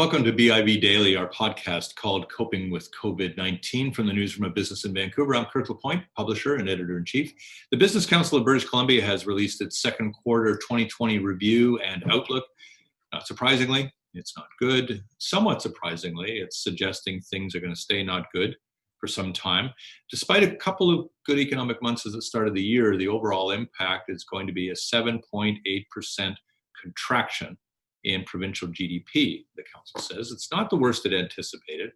Welcome to BIV Daily, our podcast called Coping with COVID-19 from the Newsroom of Business in Vancouver. I'm Kirk LaPointe, publisher and editor-in-chief. The Business Council of British Columbia has released its second quarter 2020 review and outlook. Not surprisingly, it's not good. Somewhat surprisingly, it's suggesting things are going to stay not good for some time. Despite a couple of good economic months at the start of the year, the overall impact is going to be a 7.8% contraction in provincial GDP, the council says. It's not the worst it anticipated,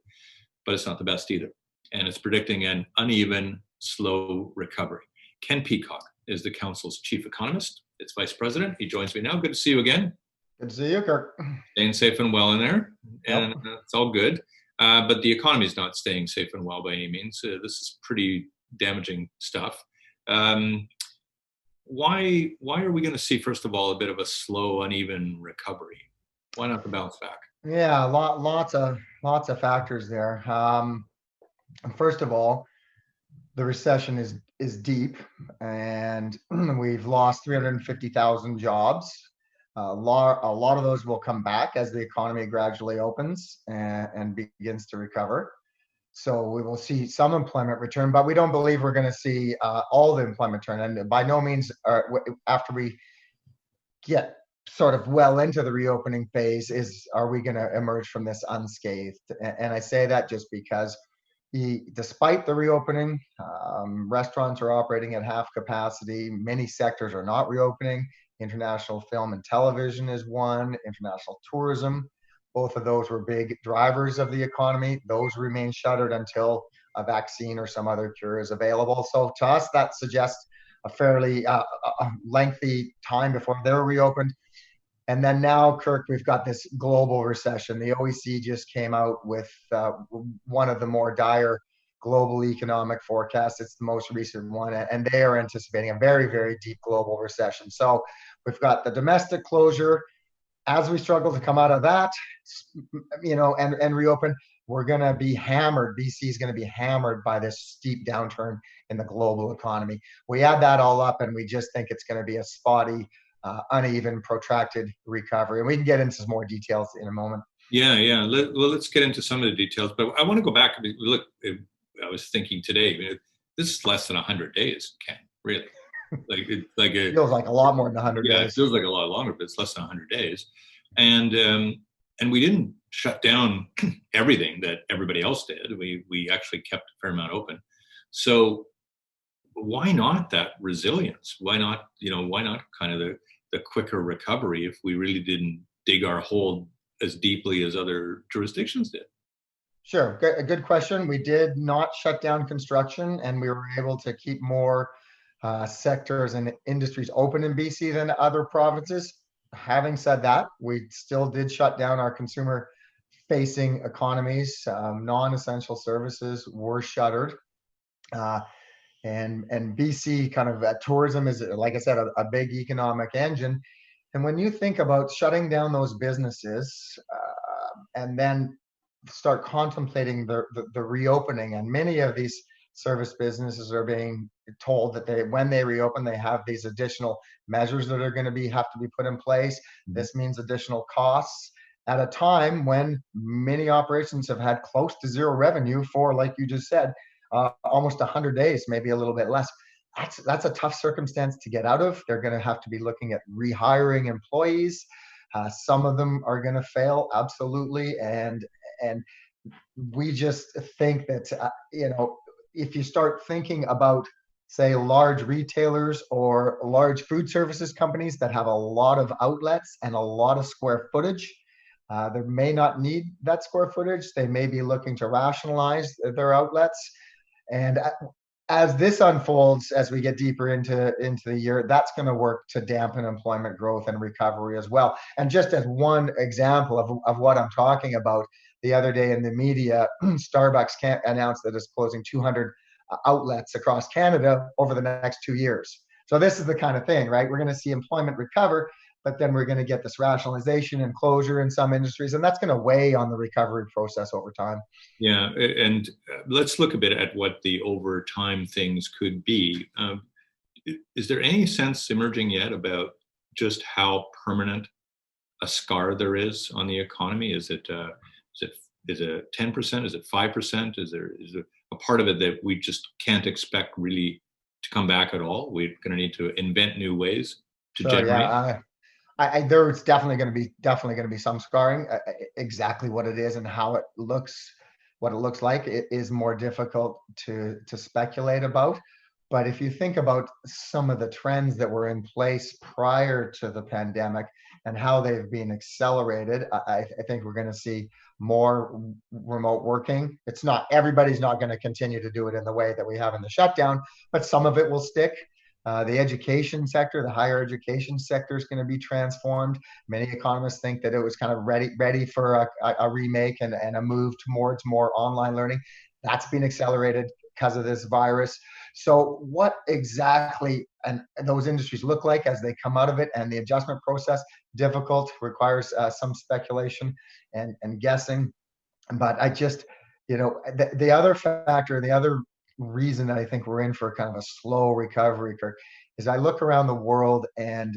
but it's not the best either. And it's predicting an uneven, slow recovery. Ken Peacock is the council's chief economist. It's vice president. He joins me now. Good to see you again. Good to see you, Kirk. Staying safe and well in there. And Yep. it's all good. But the economy is not staying safe and well by any means. This is pretty damaging stuff. Why are we going to see, first of all, a bit of a slow, uneven recovery? Why not the bounce back? Yeah, lots of factors there. First of all, the recession is deep, and we've lost 350,000 jobs. A lot of those will come back as the economy gradually opens and begins to recover. So we will see some employment return, but we don't believe we're going to see all the employment return. And by no means, after we get sort of well into the reopening phase, are we going to emerge from this unscathed? And I say that just because despite the reopening, restaurants are operating at half capacity. Many sectors are not reopening. International film and television is one, international tourism. Both of those were big drivers of the economy. Those remain shuttered until a vaccine or some other cure is available. So to us, that suggests a fairly lengthy time before they're reopened. And then now, Kirk, we've got this global recession. The OECD just came out with one of the more dire global economic forecasts. It's the most recent one, and they are anticipating a very, very deep global recession. So we've got the domestic closure. As we struggle to come out of that, and reopen, we're going to be hammered. BC is going to be hammered by this steep downturn in the global economy. We add that all up, and we just think it's going to be a spotty, uneven, protracted recovery. And we can get into some more details in a moment. Yeah. Let's get into some of the details. But I want to go back. Look, I was thinking today, this is less than 100 days, Ken, really. It feels like a lot more than 100 days. Yeah, it feels like a lot longer, but it's less than 100 days. And we didn't shut down everything that everybody else did. We actually kept a fair amount open. So why not that resilience? Why not kind of the quicker recovery if we really didn't dig our hole as deeply as other jurisdictions did? Sure, a good question. We did not shut down construction, and we were able to keep more sectors and industries open in BC than other provinces. Having said that, we still did shut down our consumer-facing economies. Non-essential services were shuttered. And BC kind of tourism is, like I said, a big economic engine. And when you think about shutting down those businesses and then start contemplating the reopening, and many of these service businesses are being told that when they reopen, they have these additional measures that are going to have to be put in place. Mm-hmm. This means additional costs at a time when many operations have had close to zero revenue for, like you just said, almost 100 days, maybe a little bit less. That's a tough circumstance to get out of. They're going to have to be looking at rehiring employees. Some of them are going to fail, absolutely, and we just think that if you start thinking about, say, large retailers or large food services companies that have a lot of outlets and a lot of square footage, they may not need that square footage. They may be looking to rationalize their outlets. And as this unfolds, as we get deeper into the year, that's going to work to dampen employment growth and recovery as well. And just as one example of what I'm talking about, the other day in the media, Starbucks announced that it's closing 200 outlets across Canada over the next 2 years. So this is the kind of thing, right? We're going to see employment recover, but then we're going to get this rationalization and closure in some industries, and that's going to weigh on the recovery process over time. Yeah, and let's look a bit at what the over time things could be. Is there any sense emerging yet about just how permanent a scar there is on the economy? Is it 10%? Is it 5%? Is there a part of it that we just can't expect really to come back at all? We're going to need to invent new ways to Sure, generate. yeah. There's definitely going to be some scarring. Exactly what it is and how it looks, what it looks like, it is more difficult to speculate about. But if you think about some of the trends that were in place prior to the pandemic and how they've been accelerated, I think we're going to see more remote working. It's not, everybody's not going to continue to do it in the way that we have in the shutdown, but some of it will stick. The education sector, the higher education sector, is going to be transformed. Many economists think that it was kind of ready for a remake and a move towards more online learning. That's been accelerated because of this virus. So what exactly and those industries look like as they come out of it, and the adjustment process, difficult, requires some speculation and guessing. But I just, the other factor, the other reason that I think we're in for kind of a slow recovery, Kirk, is I look around the world and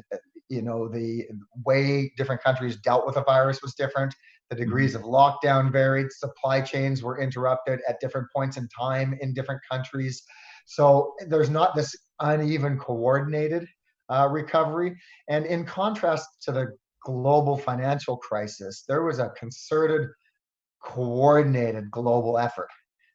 the way different countries dealt with the virus was different. The degrees of lockdown varied. Supply chains were interrupted at different points in time in different countries. So there's not this uneven, coordinated recovery. And in contrast to the global financial crisis, there was a concerted, coordinated global effort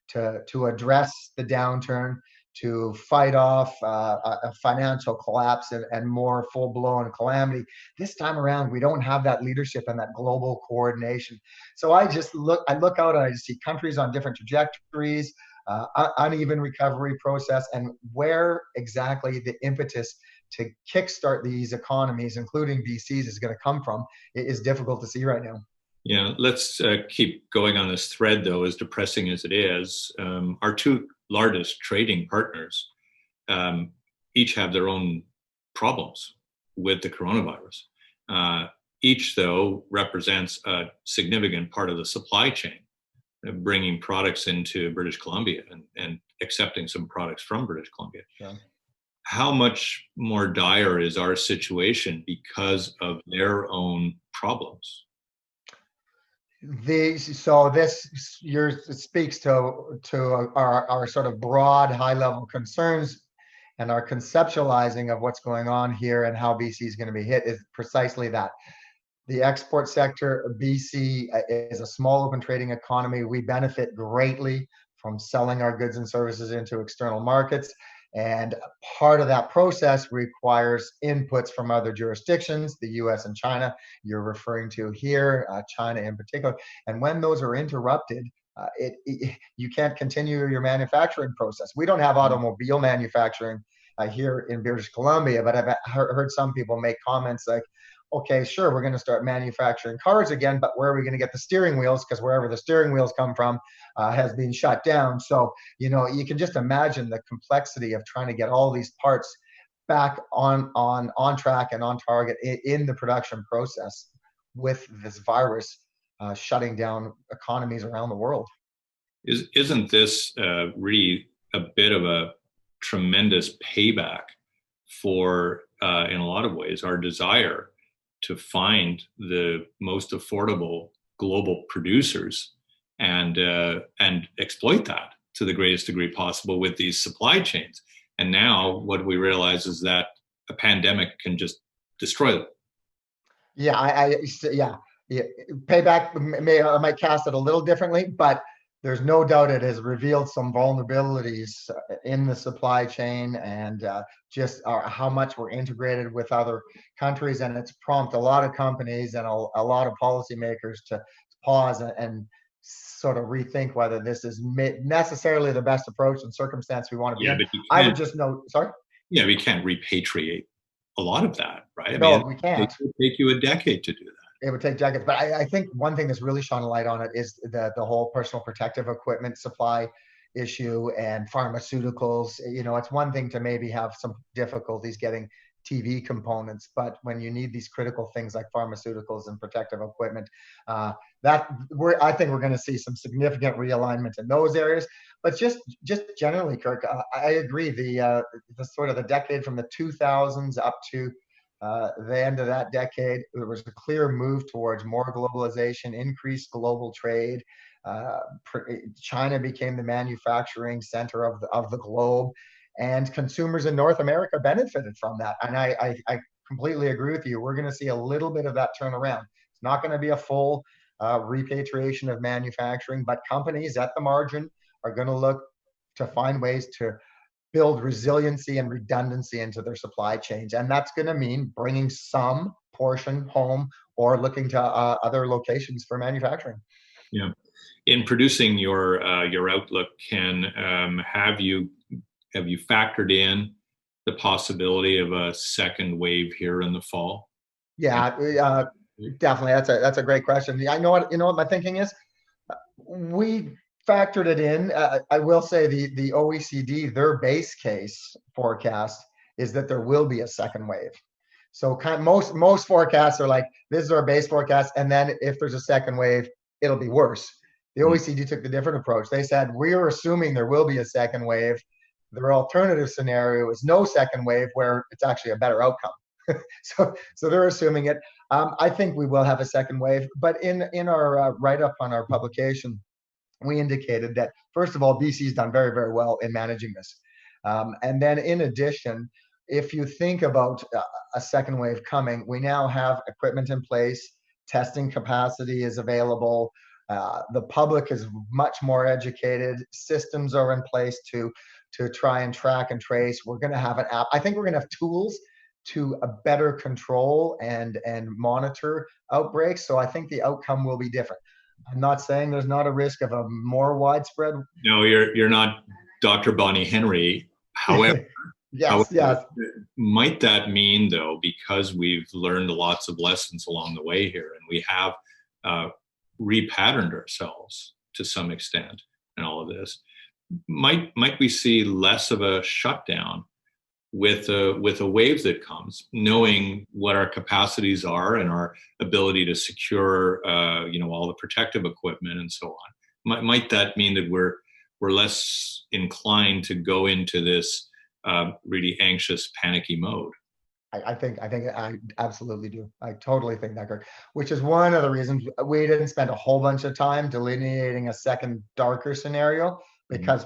to address the downturn, to fight off a financial collapse and more full-blown calamity. This time around, we don't have that leadership and that global coordination. So I look out and I just see countries on different trajectories, uneven recovery process, and where exactly the impetus to kickstart these economies, including BC's, is going to come from. It is difficult to see right now. Yeah, let's keep going on this thread, though, as depressing as it is. Our two largest trading partners each have their own problems with the coronavirus. Each, though, represents a significant part of the supply chain, bringing products into British Columbia and accepting some products from British Columbia. Yeah. How much more dire is our situation because of their own problems? So this speaks to our sort of broad high level concerns, and our conceptualizing of what's going on here and how BC is going to be hit is precisely that. The export sector, BC is a small open trading economy. We benefit greatly from selling our goods and services into external markets. And part of that process requires inputs from other jurisdictions, the US and China you're referring to here, China in particular. And when those are interrupted, you can't continue your manufacturing process. We don't have automobile manufacturing here in British Columbia, but I've heard some people make comments like, okay, sure, we're going to start manufacturing cars again, but where are we going to get the steering wheels? Because wherever the steering wheels come from has been shut down. So, you can just imagine the complexity of trying to get all these parts back on track and on target in the production process with this virus shutting down economies around the world. Isn't this really a bit of a tremendous payback for, in a lot of ways, our desire to find the most affordable global producers and exploit that to the greatest degree possible with these supply chains? And now what we realize is that a pandemic can just destroy them. Yeah, yeah. Payback I might cast it a little differently, but there's no doubt it has revealed some vulnerabilities in the supply chain and just how much we're integrated with other countries. And it's prompted a lot of companies and a lot of policymakers to pause and sort of rethink whether this is necessarily the best approach and circumstance we want to be in. I would just note, sorry? Yeah, we can't repatriate a lot of that, right? No, we can't. It would take you a decade to do that. It would take decades, but I think one thing that's really shone a light on it is the whole personal protective equipment supply issue and pharmaceuticals. It's one thing to maybe have some difficulties getting TV components, but when you need these critical things like pharmaceuticals and protective equipment, I think we're going to see some significant realignment in those areas. But just generally, Kirk, I agree. The sort of the decade from the 2000s up to the end of that decade, there was a clear move towards more globalization, increased global trade. Uh, China became the manufacturing center of the globe, and consumers in North America benefited from that. And I completely agree with you. We're going to see a little bit of that turnaround. It's not going to be a full repatriation of manufacturing, but companies at the margin are going to look to find ways to build resiliency and redundancy into their supply chains. And that's going to mean bringing some portion home or looking to other locations for manufacturing. Yeah. In producing your outlook, Ken, have you factored in the possibility of a second wave here in the fall? Yeah, definitely. That's a great question. I know what my thinking is. We factored it in. I will say the OECD, their base case forecast is that there will be a second wave. So most forecasts are like, this is our base forecast, and then if there's a second wave, it'll be worse. The OECD took the different approach. They said, we're assuming there will be a second wave. Their alternative scenario is no second wave, where it's actually a better outcome. So they're assuming it. I think we will have a second wave, but in our write-up on our publication, we indicated that, first of all, BC's done very, very well in managing this. And then in addition, if you think about a second wave coming, we now have equipment in place, testing capacity is available, the public is much more educated, systems are in place to try and track and trace. We're going to have an app. I think we're going to have tools to better control and monitor outbreaks. So I think the outcome will be different. I'm not saying there's not a risk of a more widespread. No, you're not Dr. Bonnie Henry. However, yes. Might that mean, though, because we've learned lots of lessons along the way here, and we have repatterned ourselves to some extent in all of this, might we see less of a shutdown with a wave that comes, knowing what our capacities are and our ability to secure all the protective equipment and so on? Might that mean that we're less inclined to go into this really anxious, panicky mode? I think I absolutely do. I totally think that, Kirk, which is one of the reasons we didn't spend a whole bunch of time delineating a second darker scenario, because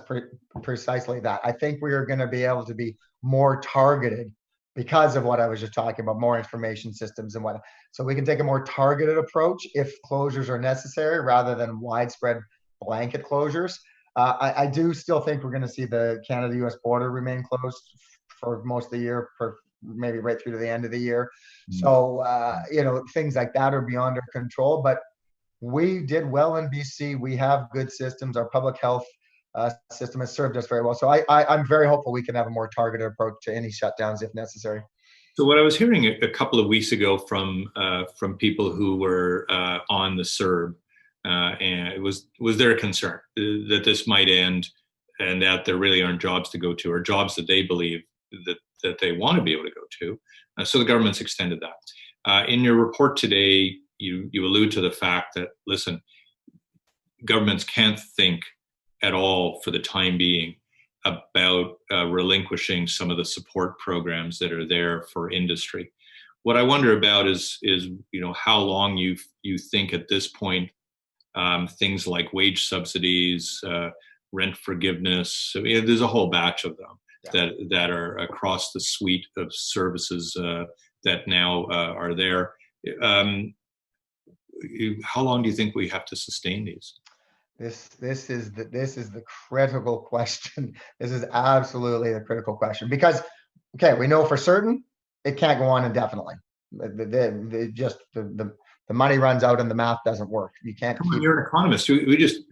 precisely that. I think we are going to be able to be more targeted because of what I was just talking about, more information systems and whatnot. So we can take a more targeted approach if closures are necessary, rather than widespread blanket closures. I do still think we're going to see the Canada-US border remain closed for most of the year, for maybe right through to the end of the year. So, things like that are beyond our control, but we did well in BC. We have good systems. Our public health system has served us very well. So I'm very hopeful we can have a more targeted approach to any shutdowns if necessary. So what I was hearing a couple of weeks ago from people who were on the CERB, and it was their concern that this might end and that there really aren't jobs to go to, or jobs that they believe that they want to be able to go to. So the government's extended that. In your report today, you allude to the fact that, listen, governments can't think at all for the time being about relinquishing some of the support programs that are there for industry. What I wonder about is how long you think at this point things like wage subsidies, rent forgiveness. I mean, there's a whole batch of them that are across the suite of services that now are there. How long do you think we have to sustain these? This is the critical question. This is absolutely the critical question, because, okay, we know for certain it can't go on indefinitely. The money runs out and the math doesn't work. You can't. You're an economist. We just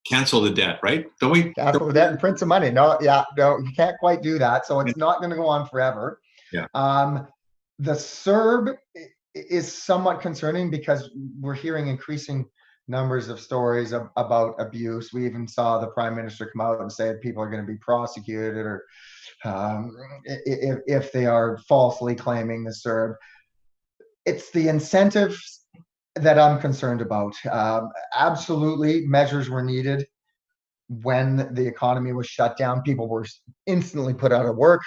cancel the debt, right? Don't we? Cancel the debt and print some money. No, you can't quite do that. So it's not going to go on forever. Yeah. The CERB is somewhat concerning because we're hearing increasing numbers of stories about abuse. We even saw the Prime Minister come out and say that people are going to be prosecuted, or if they are falsely claiming the CERB. It's the incentives that I'm concerned about. Absolutely, measures were needed when the economy was shut down. People were instantly put out of work.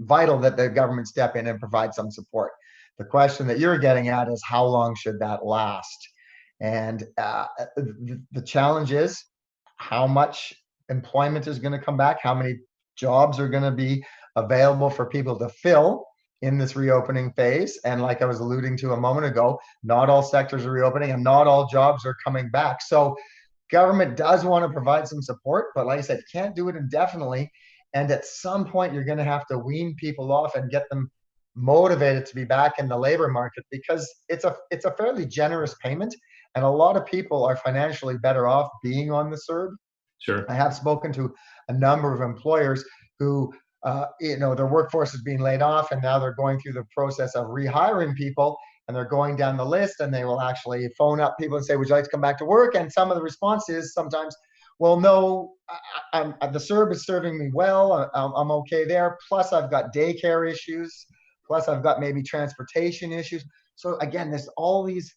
vital that the government step in and provide some support. The question that you're getting at is how long should that last? And the challenge is how much employment is going to come back, how many jobs are going to be available for people to fill in this reopening phase. And like I was alluding to a moment ago, not all sectors are reopening and not all jobs are coming back. So government does want to provide some support, but like I said, can't do it indefinitely. And at some point, you're going to have to wean people off and get them motivated to be back in the labor market, because it's a fairly generous payment, and a lot of people are financially better off being on the CERB. Sure. I have spoken to a number of employers who, their workforce is being laid off, and now they're going through the process of rehiring people, and they're going down the list, and they will actually phone up people and say, "Would you like to come back to work?" And some of the response is sometimes, "Well, no, the CERB is serving me well. I'm okay there. Plus, I've got daycare issues. Plus, I've got maybe transportation issues." So again, there's all these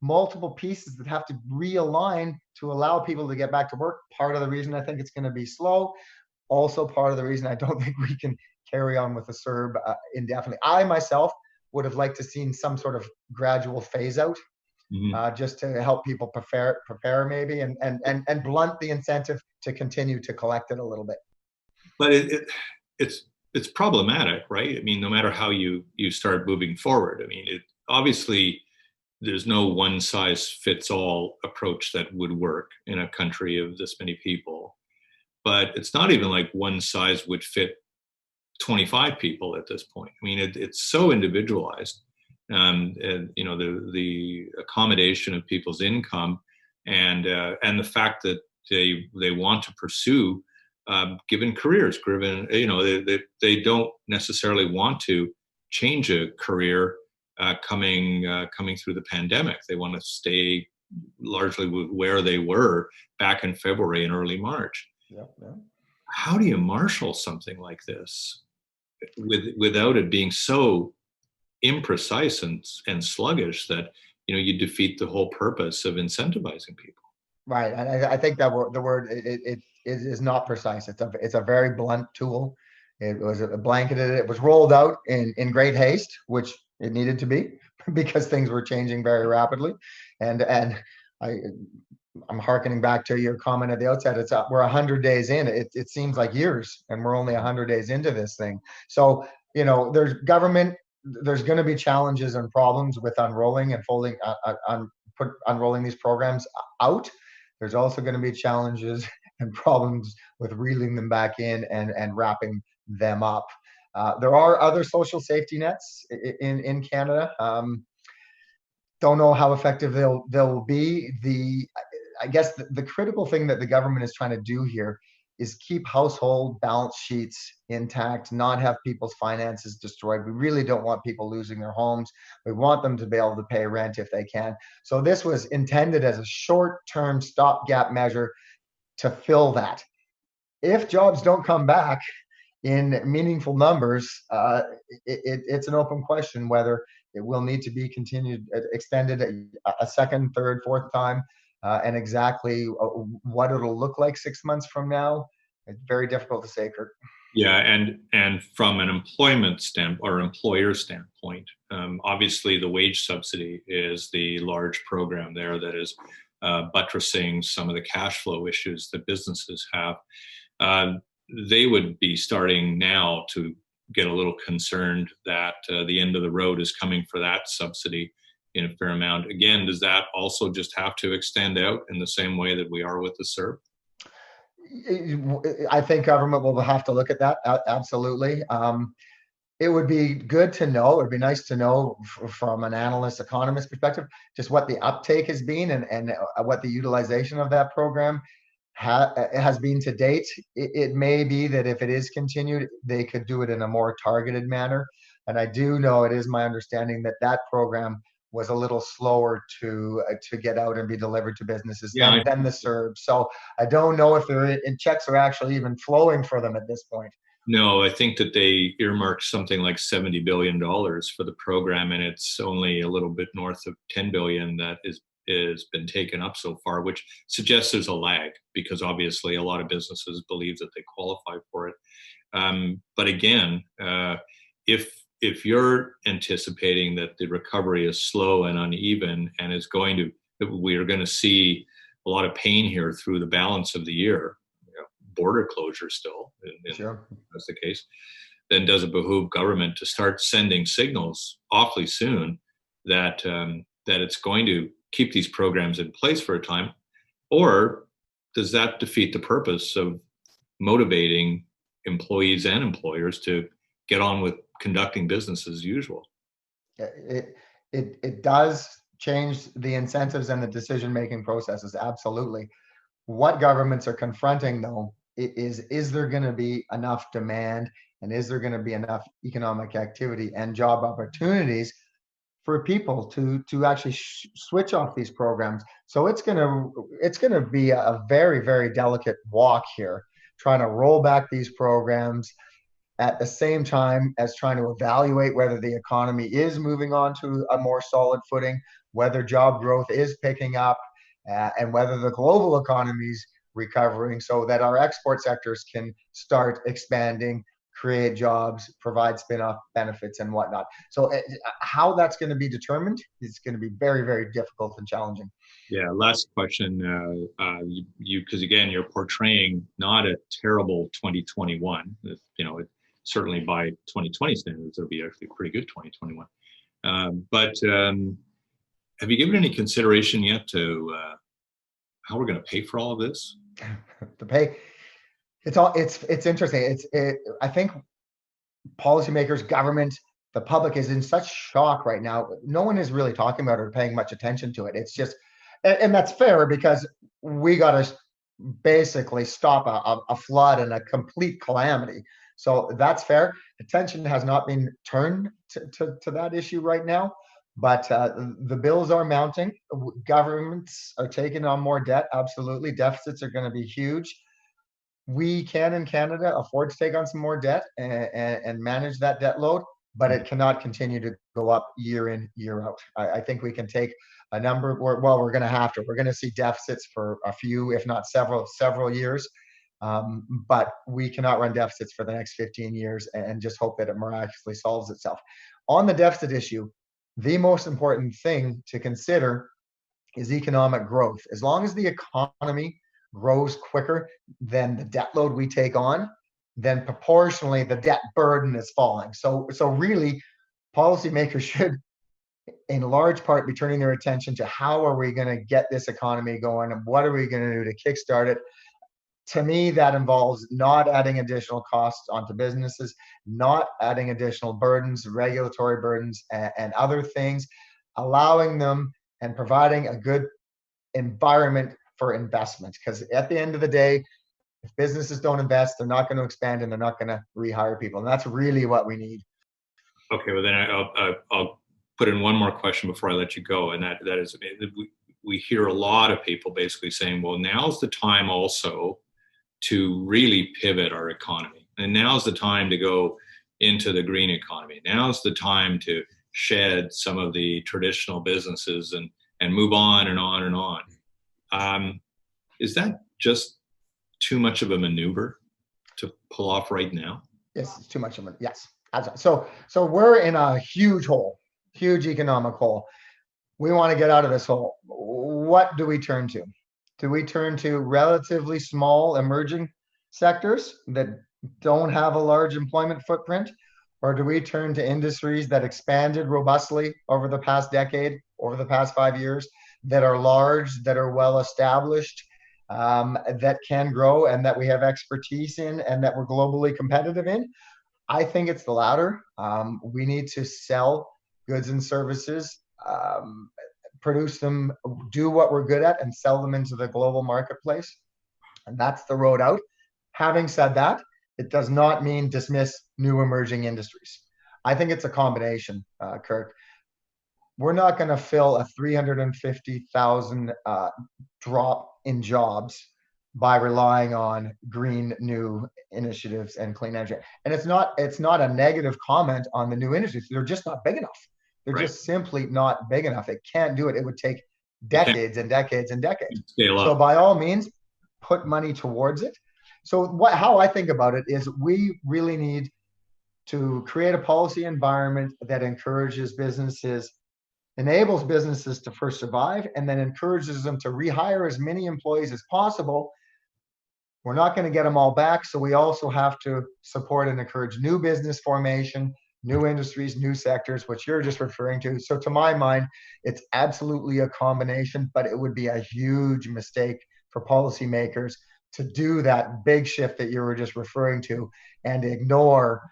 multiple pieces that have to realign to allow people to get back to work. Part of the reason I think it's going to be slow. Also, part of the reason I don't think we can carry on with the CERB indefinitely. I myself would have liked to seen some sort of gradual phase out, just to help people prepare maybe, and blunt the incentive to continue to collect it a little bit. But it's problematic, right? I mean, no matter how you start moving forward, I mean, obviously there's no one size fits all approach that would work in a country of this many people. But it's not even like one size would fit 25 people at this point. I mean, it's so individualized, and the accommodation of people's income, and the fact that they want to pursue given careers, given they don't necessarily want to change a career coming through the pandemic. They want to stay largely where they were back in February and early March. Yeah, yeah. How do you marshal something like this without it being so imprecise and sluggish that you defeat the whole purpose of incentivizing people? Right, and I think that the word it is not precise. It's a very blunt tool. It was blanketed. It was rolled out in great haste, which it needed to be because things were changing very rapidly, and I'm hearkening back to your comment at the outset. We're 100 days in. It seems like years, and we're only 100 days into this thing. So there's going to be challenges and problems with unrolling and unrolling these programs out. There's also going to be challenges and problems with reeling them back in and wrapping them up. There are other social safety nets in Canada. Don't know how effective they'll be. I guess the critical thing that the government is trying to do here is keep household balance sheets intact, not have people's finances destroyed. We really don't want people losing their homes. We want them to be able to pay rent if they can. So this was intended as a short-term stopgap measure to fill that. If jobs don't come back in meaningful numbers, it's an open question whether it will need to be extended a second, third, fourth time. And exactly what it'll look like 6 months from now, it's very difficult to say, Kirk. Yeah, and from an employment or employer standpoint, obviously the wage subsidy is the large program there that is buttressing some of the cash flow issues that businesses have. They would be starting now to get a little concerned that the end of the road is coming for that subsidy in a fair amount. Again, does that also just have to extend out in the same way that we are with the CERB? I think government will have to look at that. Absolutely. It would be good to know. It would be nice to know from an analyst, economist perspective, just what the uptake has been and what the utilization of that program has been to date. It may be that if it is continued, they could do it in a more targeted manner. And I do know, it is my understanding that program was a little slower to get out and be delivered to businesses than the CERB. So I don't know if checks are actually even flowing for them at this point. No, I think that they earmarked something like $70 billion for the program, and it's only a little bit north of $10 billion that has been taken up so far, which suggests there's a lag because obviously a lot of businesses believe that they qualify for it. But again, if you're anticipating that the recovery is slow and uneven and is we are going to see a lot of pain here through the balance of the year, border closure still, Sure. that's the case, then does it behoove government to start sending signals awfully soon that that it's going to keep these programs in place for a time, or does that defeat the purpose of motivating employees and employers to get on with conducting business as usual? It does change the incentives and the decision-making processes. Absolutely. What governments are confronting, though, is there going to be enough demand, and is there going to be enough economic activity and job opportunities for people to actually switch off these programs? So it's gonna be a very, very delicate walk here, trying to roll back these programs at the same time as trying to evaluate whether the economy is moving on to a more solid footing, whether job growth is picking up, and whether the global economy is recovering so that our export sectors can start expanding, create jobs, provide spin-off benefits and whatnot. So how that's going to be determined is going to be very, very difficult and challenging. Yeah, last question. Because again, you're portraying not a terrible 2021. Certainly by 2020 standards, it'll be actually a pretty good 2021. But have you given any consideration yet to how we're going to pay for all of this? The pay, it's interesting. I think policymakers, government, the public is in such shock right now. No one is really talking about it or paying much attention to it. It's just, and that's fair because we got to basically stop a flood and a complete calamity. So that's fair. Attention has not been turned to that issue right now, but the bills are mounting. Governments are taking on more debt. Absolutely. Deficits are going to be huge. We can in Canada afford to take on some more debt and manage that debt load, but it cannot continue to go up year in, year out. I think we can take a number, we're going to see deficits for a few, if not several years. But we cannot run deficits for the next 15 years and just hope that it miraculously solves itself. On the deficit issue, the most important thing to consider is economic growth. As long as the economy grows quicker than the debt load we take on, then proportionally the debt burden is falling. So really, policymakers should, in large part, be turning their attention to how are we going to get this economy going and what are we going to do to kickstart it. To me, that involves not adding additional costs onto businesses, not adding additional burdens, regulatory burdens, and other things, allowing them and providing a good environment for investment. Because at the end of the day, if businesses don't invest, they're not going to expand and they're not going to rehire people. And that's really what we need. Okay, well then I'll put in one more question before I let you go, and that is, we hear a lot of people basically saying, well, now's the time also to really pivot our economy. And now's the time to go into the green economy. Now's the time to shed some of the traditional businesses and move on and on and on. Is that just too much of a maneuver to pull off right now? Yes, it's too much of a, yes. So we're in a huge hole, huge economic hole. We want to get out of this hole. What do we turn to? Do we turn to relatively small emerging sectors that don't have a large employment footprint? Or do we turn to industries that expanded robustly over the past decade, over the past 5 years, that are large, that are well established, that can grow and that we have expertise in and that we're globally competitive in? I think it's the latter. We need to sell goods and services, produce them, do what we're good at, and sell them into the global marketplace. And that's the road out. Having said that, it does not mean dismiss new emerging industries. I think it's a combination, Kirk. We're not going to fill a 350,000 drop in jobs by relying on green new initiatives and clean energy. And it's not a negative comment on the new industries. They're just not big enough. They're right. Just simply not big enough. It can't do it. It would take decades and decades and decades. So by all means, put money towards it. So how I think about it is we really need to create a policy environment that encourages businesses, enables businesses to first survive, and then encourages them to rehire as many employees as possible. We're not going to get them all back, so we also have to support and encourage new business formation, new industries, new sectors, which you're just referring to. So to my mind, it's absolutely a combination, but it would be a huge mistake for policymakers to do that big shift that you were just referring to and ignore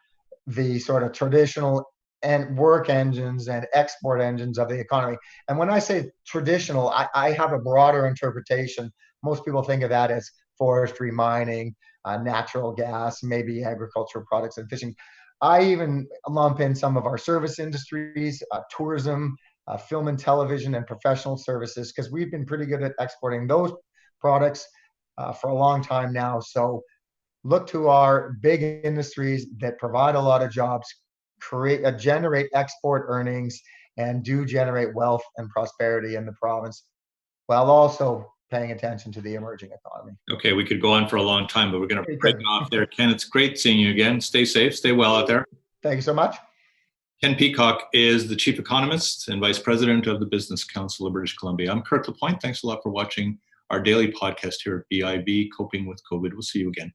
the sort of traditional and work engines and export engines of the economy. And when I say traditional, I have a broader interpretation. Most people think of that as forestry, mining, natural gas, maybe agricultural products and fishing. I even lump in some of our service industries, tourism, film and television, and professional services, because we've been pretty good at exporting those products for a long time now. So look to our big industries that provide a lot of jobs, generate export earnings, and do generate wealth and prosperity in the province, while also paying attention to the emerging economy. Okay, we could go on for a long time, but we're going to break off there. Ken, it's great seeing you again. Stay safe, stay well out there. Thank you so much. Ken Peacock is the Chief Economist and Vice President of the Business Council of British Columbia. I'm Kirk LaPointe. Thanks a lot for watching our daily podcast here at BIB, Coping with COVID. We'll see you again.